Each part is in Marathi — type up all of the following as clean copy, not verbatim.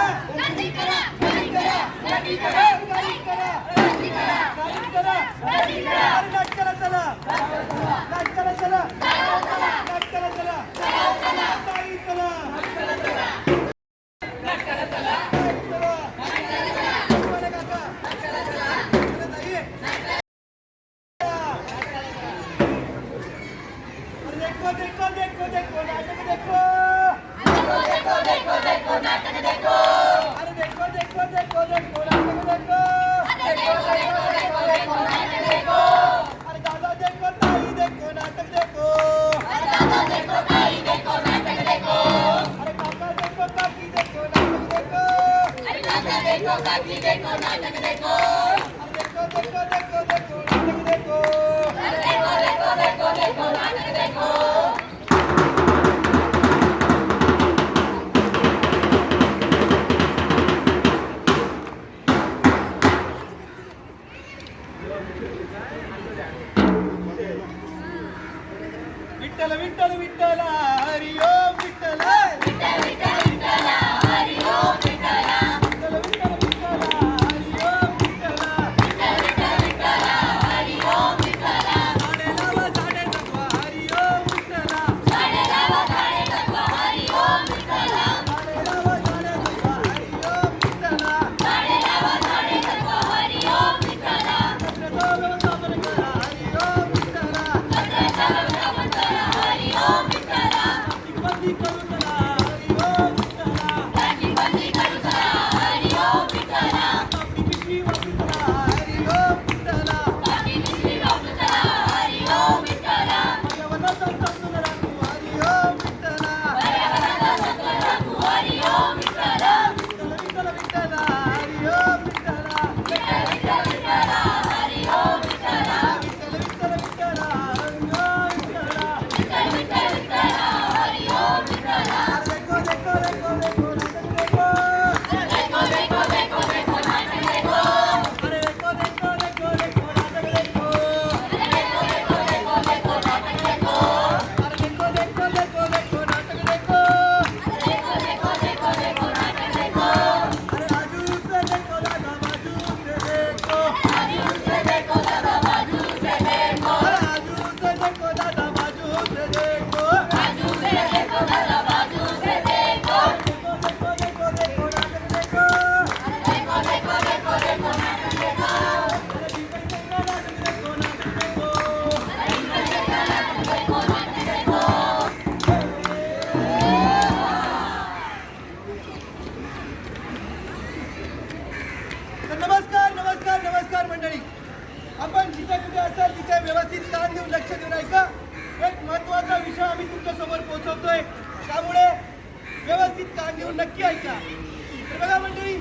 गर्दी करा, गर्दी करा, गर्दी करा, गर्दी करा, गर्दी करा, गर्दी करा, गर्दी करा, नाटकाला चला, नाटकाला चला, नाटकाला चला, ताई चला, नाटकाला चला, नाटकाला चला, नाटकाला चला, बोला काका, नाटकाला चला, ताई, देखो देखो देखो देखो नाटक देखो, देखो देखो देखो नाटक देखो, अरे देखो देखो देखो देखो नाटक देखो, देखो देखो देखो देखो नाटक देखो, अरे दादा देखो ताई देखो नाटक देखो, अरे दादा देखो ताई देखो नाटक देखो, अरे काका देखो काकी देखो नाटक देखो, अरे काका देखो काकी देखो नाटक देखो, अरे देखो देखो देखो देखो नाटक देखो, अरे देखो देखो देखो देखो नाटक देखो. विठ्ठल विठ्ठल विठ्ठल हरी ओम विठ्ठल, विठ्ठल विठ्ठल विठ्ठल हरी ओम विठ्ठल, विठ्ठल विठ्ठल विठ्ठल हरी ओम विठ्ठल, विठ्ठल विठ्ठल विठ्ठल हरी ओम विठ्ठल, झाडे लावा झाडे जगवा हरी ओम विठ्ठल, झाडे लावा झाडे जगवा हरी ओम विठ्ठल, झाडे लावा झाडे जगवा हरी ओम विठ्ठल, झाडे लावा झाडे जगवा हरी ओम विठ्ठल, कचऱ्याचा व्यवस्थापन करा हरी ओम विठ्ठल, कचऱ्याचा व्यवस्थापन करा हरी ओम विठ्ठल, बंदी करू चला हरी ओम विठ्ठल, बंदी करू चला हरी ओम विठ्ठल, आपली पिशवी वापरू चला हरी ओम विठ्ठल, आपली पिशवी वापरू चला हरी ओम विठ्ठल, पर्यावरणाचा समतोल राखू हरी ओम विठ्ठल, पर्यावरणाचा समतोल राखू हरी ओम विठ्ठल, विठ्ठल विठ्ठल विठ्ठल हरी ओम विठ्ठल, विठ्ठल विठ्ठल विठ्ठल हरी ओम विठ्ठल, विठ्ठल विठ्ठल विठ्ठल हरी ओम विठ्ठल, विठ्ठल विठ्ठल विठ्ठल हरी ओम विठ्ठल, देखो देखो देखो देखो नाटक देखो, देखो देखो देखो देखो नाटक देखो, अरे देखो देखो देखो देखो नाटक देखो, देखो देखो देखो देखो नाटक देखो, अरे देखो देखो देखो देखो नाटक देखो, देखो देखो देखो देखो नाटक देखो, अरे आजू से देखो दादा बाजू से देखो, आजू से देखो दादा बाजू से देखो, अरे आजू से देखो दादा बाजू से देखो, आजू से देखो दादा बाजू से देखो, देखो देखो देखो देखो नाटक देखो, अरे देखो देखो देखो देखो नाटक देखो, अरे बीकर देखो नाटक देखो, नाटक देखो, अरे बीकर देखो नाटक देखो, नाटक देखो. तर नमस्कार नमस्कार नमस्कार मंडळी, आपण जिथे कुठे असाल तिथे व्यवस्थित कान देऊन लक्ष देऊन ऐका. एक महत्त्वाचा विषय आम्ही तुमच्या समोर पोहोचवतोय, त्यामुळे व्यवस्थित कान देऊन नक्की ऐका. तर बघा मंडळी,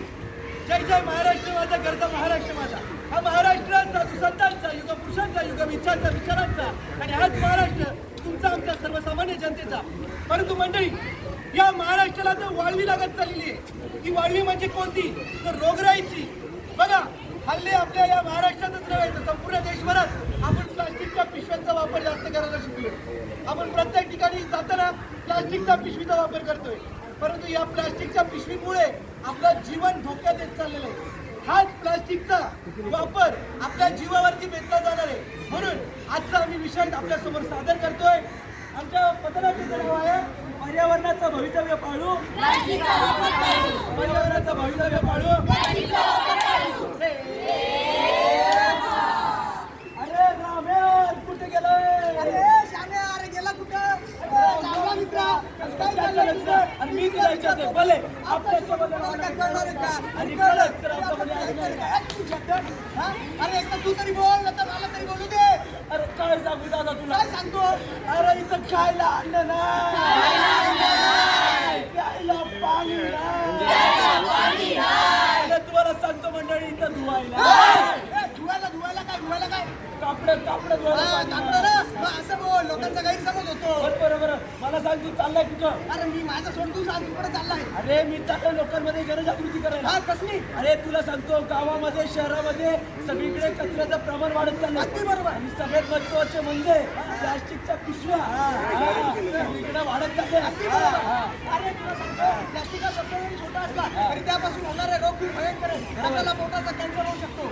जय जय महाराष्ट्र माझा, गरजा महाराष्ट्र माझा. हा महाराष्ट्र साधू संतांचा, युगपुरुषांचा, युगविचारांचा, विचारांचा, आणि हाच महाराष्ट्र तुमचा आमचा सर्वसामान्य जनतेचा. परंतु मंडळी, या महाराष्ट्राला तर वाळवी लागत चाललेली आहे. ती वाळवी म्हणजे कोणती? तर रोगराईची. बघा, हल्ली आपल्या या महाराष्ट्रातच नव्हे तर संपूर्ण देशभरात आपण प्लास्टिकच्या पिशव्यांचा वापर जास्त करायला शिकलो. आपण प्रत्येक ठिकाणी जाताना प्लास्टिकच्या पिशवीचा वापर करतोय. परंतु या प्लास्टिकच्या पिशवीमुळे आपलं जीवन धोक्यात येत चाललेलं आहे. हाच प्लास्टिकचा वापर आपल्या जीवावरती बेतला जाणार आहे. म्हणून आजचा आम्ही विषय आपल्यासमोर सादर करतोय. आमच्या पथनाट्याचं नाव आहे पर्यावरणाचं भवितव्य पाळू, पर्यावरणाचं भवितव्य पाळू. अरे राम्या कुठे गेलाय? अरे श्याम्या, अरे गेला कुठं? मित्रा आणि मी तुला विचारते, भले आपल्यासोबत आणि कळत तर अरे एक तू तरी बोल, तर मला तरी बोलू दे. अरे काय सांगू दादा तुला? काय सांगतो? अरे इथं खायला आणलं नाही, प्यायला पाणी नाही. तुम्हाला सांगतो मंडळी, इथं धुवायला काय कापड धुवायला असं बोल. लोकांचा गैरसमज होतो. बरोबर. मला सांग, तू चाललाय कुठं? अरे मी माझं सोड, तू सांग कुठे चाललाय? अरे मी चाललोय लोकांमध्ये जनजागृती करायला. हा कसली? अरे तुला सांगतो, गावामध्ये शहरामध्ये सगळीकडे कचऱ्याचं प्रमाण वाढत चाललंय. अगदी बरोबर. आणि सगळ्यात महत्वाचे म्हणजे प्लास्टिकच्या पिशव्या सगळीकडे वाढत चालले. अरे तुला सांगतो, प्लास्टिक हा शब्द छोटा असला तरी त्या खूप भयंकर आहे. आपल्याला पोटाचा कॅन्सर होऊ शकतो.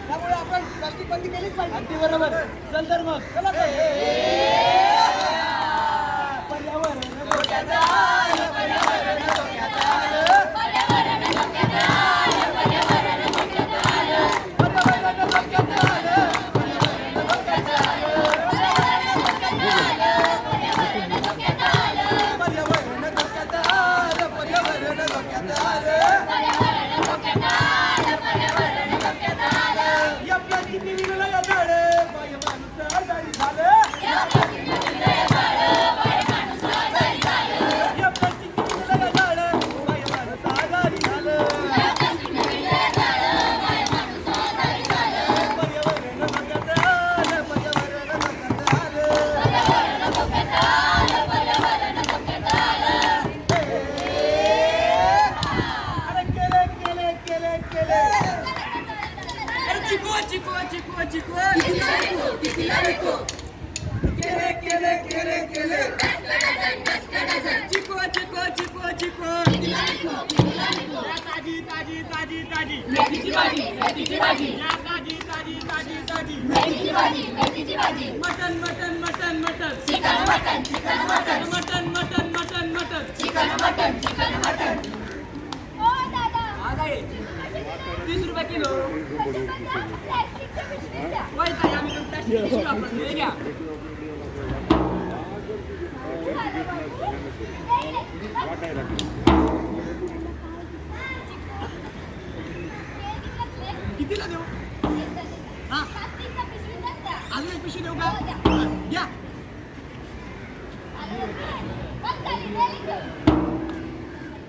त्यामुळे आपण प्लास्टिक बंदी केलीच पाहिजे. अगदी बरोबर. चल तर मग चला तर. पर्यावरण धोक्यात आलं, पर्यावरण धोक्यात आलं. पर्यावरण धोक्यात आलं, पर्यावरण धोक्यात आलं. पर्यावरण धोक्यात आलं, पर्यावरण धोक्यात आलं. पर्यावरण धोक्यात आलं, पर्यावरण धोक्यात आलं. पर्यावरण धोक्यात आलं, पर्यावरण धोक्यात आलं. पर्यावरण धोक्यात आलं, पर्यावरण धोक्यात आलं. या प्लास्टिकने विरघळलं झाडं, बाय माणूस आजारी झालं. या प्लास्टिकनं विरघळलं झाडं, बाय माणूस आजारी झालं. या प्लास्टिकने विरघळलं झाडं, बाय माणूस आजारी झालं. या प्लास्टिकनं विरघळलं झाडं, बाय माणूस आजारी झालं. पर्यावरण धोक्यात आलं, पर्यावरण धोक्यात आलं. पर्यावरण धोक्यात आलं, पर्यावरण धोक्यात आलं. अरे केले केले केले केले. अरे चिकू चिकू चिकू चिकू कितीला विकू? केले केले केले केले. चिकू चिकू चिकू चिकू कितीला विकू? ताजी ताजी ताजी ताजी मेथीची भाजी, मेथीची भाजी. या ताजी ताजी ताजी ताजी मेथीची भाजी, मेथीची भाजी. Mutton mutton mutton mutton chicken mutton, chicken mutton. Mutton mutton mutton mutton chicken mutton, chicken mutton. ओ दादा, आज आहे 30 रुपये किलो. प्लास्टिकच्या पिशवीत द्या. वय ताई आम्ही पण प्लास्टिक पिशवी वापरतो हे घ्या. झालं बाबू. नाही, नाही. कितीला देऊ? हा प्लास्टिकच्या पिशवीतच द्या. अजून एक पिशवी देऊ हो, का? द्या. घ्या. बस झाली, नाही घेऊ.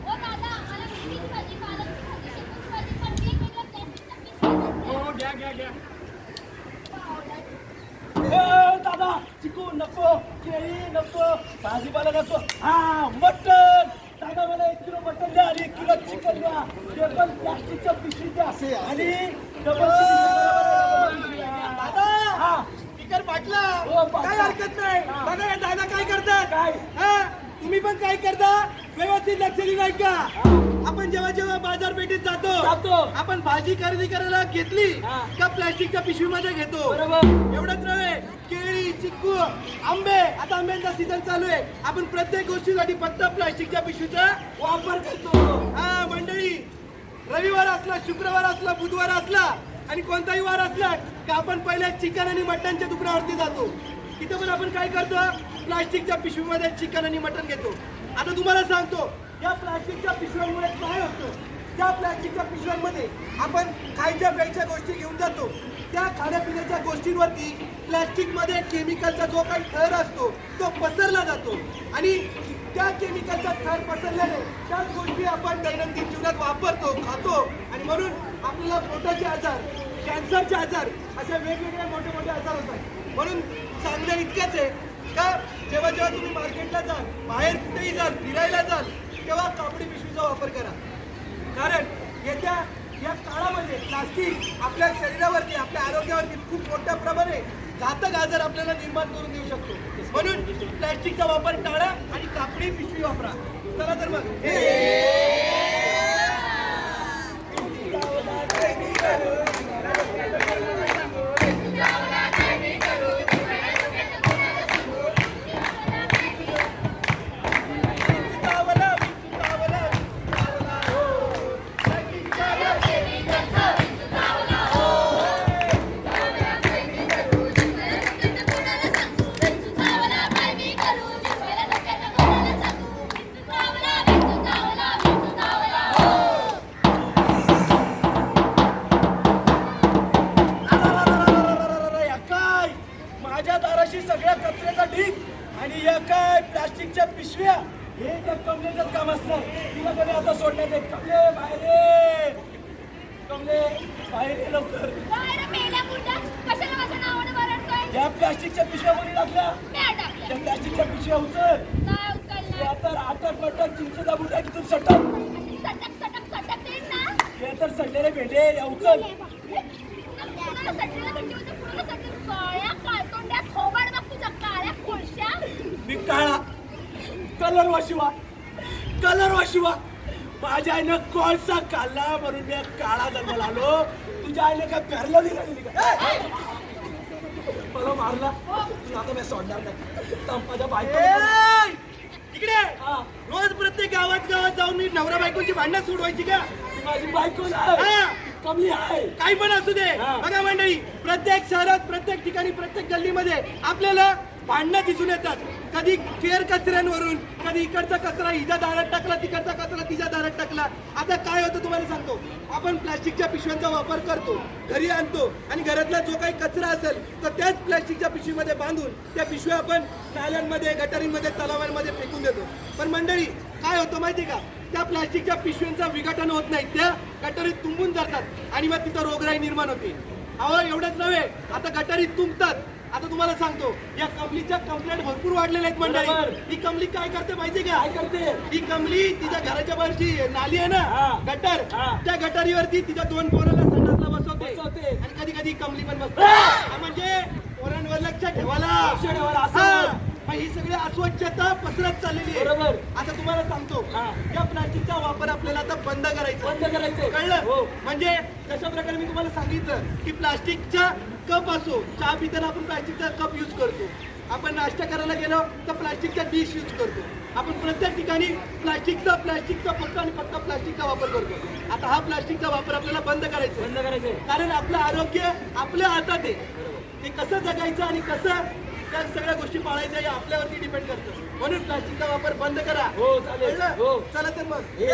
ओ दादा, मला मेथीची भाजी, पालकची भाजी, शेपूची भाजी, पण वेगवेगळ्या प्लास्टिकच्या पिशवीतच द्या. हो घ्या घ्या घ्या. दादा चिकू नको, केळी नको, भाजीपाला नको. हा मटन दादा, मला 1 किलो मटन द्या आणि 1 किलो चिकन द्या. ते पण प्लास्टिकच्या पिशवीत द्या. आणि दादा हा स्पीकर फाटला. हो, फाटला. काय हरकत नाही. हा. बघा हे दादा काय करतात. काय? हा, तुम्ही पण काय करता व्यवस्थित लक्ष दिलं नाही का? आपण जेव्हा जेव्हा बाजारपेठेत जातो. जातो आपण भाजी खरेदी करायला घेतली हा. का प्लास्टिकच्या पिशवीमध्ये घेतो. बरोबर. एवढंच नव्हे, केळी चिक्कू आंबे, आता आंब्यांचा सीझन चालू आहे. आपण प्रत्येक गोष्टीसाठी फक्त प्लास्टिकच्या पिशवीचा वापर करतो. हा मंडळी, रविवार असला, शुक्रवार असला, बुधवार असला आणि कोणताही वार असला का आपण पहिले चिकन आणि मटनच्या दुकानावरती जातो. तिथे पण आपण काय करतो, प्लास्टिकच्या पिशवीमध्ये चिकन आणि मटन घेतो. आता तुम्हाला सांगतो, या प्लास्टिकच्या पिशव्यांमुळे काय होतं. त्या प्लास्टिकच्या पिशव्यांमध्ये आपण खायच्या प्यायच्या गोष्टी घेऊन जातो. त्या खाण्यापिण्याच्या गोष्टींवरती प्लास्टिकमध्ये केमिकलचा जो काही थर असतो तो पसरला जातो आणि त्या केमिकलचा थर पसरल्याने त्याच गोष्टी आपण दैनंदिन जीवनात वापरतो, खातो आणि म्हणून आपल्याला पोटाचे आजार, कॅन्सरचे आजार असे वेगवेगळे मोठे मोठे आजार होतात. म्हणून सांगणं इतकंच आहे का जेव्हा जेव्हा तुम्ही मार्केटला जाल, बाहेर कुठेही जाल, फिरायला जाल, तेव्हा कापडी पिशवीचा वापर करा. कारण येत्या या काळामध्ये प्लास्टिक आपल्या शरीरावरती, आपल्या आरोग्यावरती खूप मोठ्या प्रमाणे घातक आजार आपल्याला निर्माण करून देऊ शकतो. म्हणून प्लास्टिकचा वापर टाळा आणि कापडी पिशवी वापरा. चला तर मग सगळ्या कचऱ्याचा ढीग आणि या काय प्लास्टिकच्या पिशव्या, हे त्या कमलेचंच काम असणार. तिला कधी आता सोडण्यात येत. कमले बाहेर ये, कमले बाहेर ये लवकर. या प्लास्टिकच्या पिशव्या कोणी टाकल्या? त्या प्लास्टिकच्या पिशव्या उचल. त्या तर आटक मटक चिंचेचा बुटा तिथून सटक. ते तर सडलेले भेटे, या उचल. मी काळा कलर वाशिवा माझ्या आईनं कोळसा खाल्ला म्हणून मी काळा जन्माला आलो. तुझ्या आईने काय पेरलं दिली का? मला मारला तुला आता मी सोडणार नाही. माझ्या बायको इकडे हा. रोज प्रत्येक गावात जाऊन मी नवरा बायकोची भांडणं सोडवायची का? ती माझी बायको नाही हा. कमी आहे. काही पण असू दे. हा. बघा मंडळी, प्रत्येक शहरात, प्रत्येक ठिकाणी, प्रत्येक गल्लीमध्ये आपल्याला भांडणं दिसून येतात. कधी केर कचऱ्यांवरून, कधी इकडचा कचरा हिच्या दारात टाकला, तिकडचा कचरा तिच्या दारात टाकला. आता काय होतं तुम्हाला सांगतो, आपण प्लास्टिकच्या पिशव्यांचा वापर करतो, घरी आणतो आणि घरातला जो काही कचरा असेल तर त्याच प्लास्टिकच्या पिशवीमध्ये बांधून त्या पिशव्या आपण नाल्यांमध्ये, गटारींमध्ये, तलावांमध्ये फेकून देतो. पण मंडळी काय होतं माहिती का, त्या प्लास्टिकच्या पिशव्यांचं विघटन होत नाही, त्या गटारीत तुंबून जातात आणि मग तिथं रोगराई निर्माण होते. अहो एवढंच नव्हे, आता गटारीत तुंबतात. आता तुम्हाला सांगतो, या कमलीच्या कंप्लेंट भरपूर वाढलेल्या आहेत मंडळी. बरोबर. ही कमली काय करते माहिती का? काय करते? ही कमली तिच्या घराच्या बाहेरची नाली आहे ना, हा. गटार, हा. त्या गटारीवरती तिच्या 2 पोराला संडासला बसवते. बसवते आणि कधी कधी कमली पण बसते. हा, म्हणजे पोरांवर लक्ष ठेवायला. लक्ष ठेवायला असं. हा. मग ही सगळी अस्वच्छता पसरत चाललेली आहे. बरोबर. आता तुम्हाला सांगतो, हा. या प्लास्टिकचा वापर आपल्याला आता बंद करायचा. बंद करायचंय. कळलं? हो. म्हणजे जशा प्रकारे मी तुम्हाला सांगितलं की प्लास्टिकचा कप असो, चहा पिताना आपण प्लास्टिकचा कप यूज करतो, आपण नाश्ता करायला गेलो तर प्लास्टिकचा डिश यूज करतो, आपण प्रत्येक ठिकाणी प्लास्टिकचा फक्त आणि फक्त प्लास्टिकचा वापर करतो. आता हा प्लास्टिकचा वापर आपल्याला बंद करायचा आहे. बंद करायचंय. कारण आपलं आरोग्य आपल्या हातात आहे. ते कसं जगायचं आणि कसं त्या सगळ्या गोष्टी पाळायच्या हे आपल्यावरती डिपेंड करतं. म्हणून प्लास्टिकचा वापर बंद करा. हो, चालेल. कळलं? हो. चला तर मग. हे.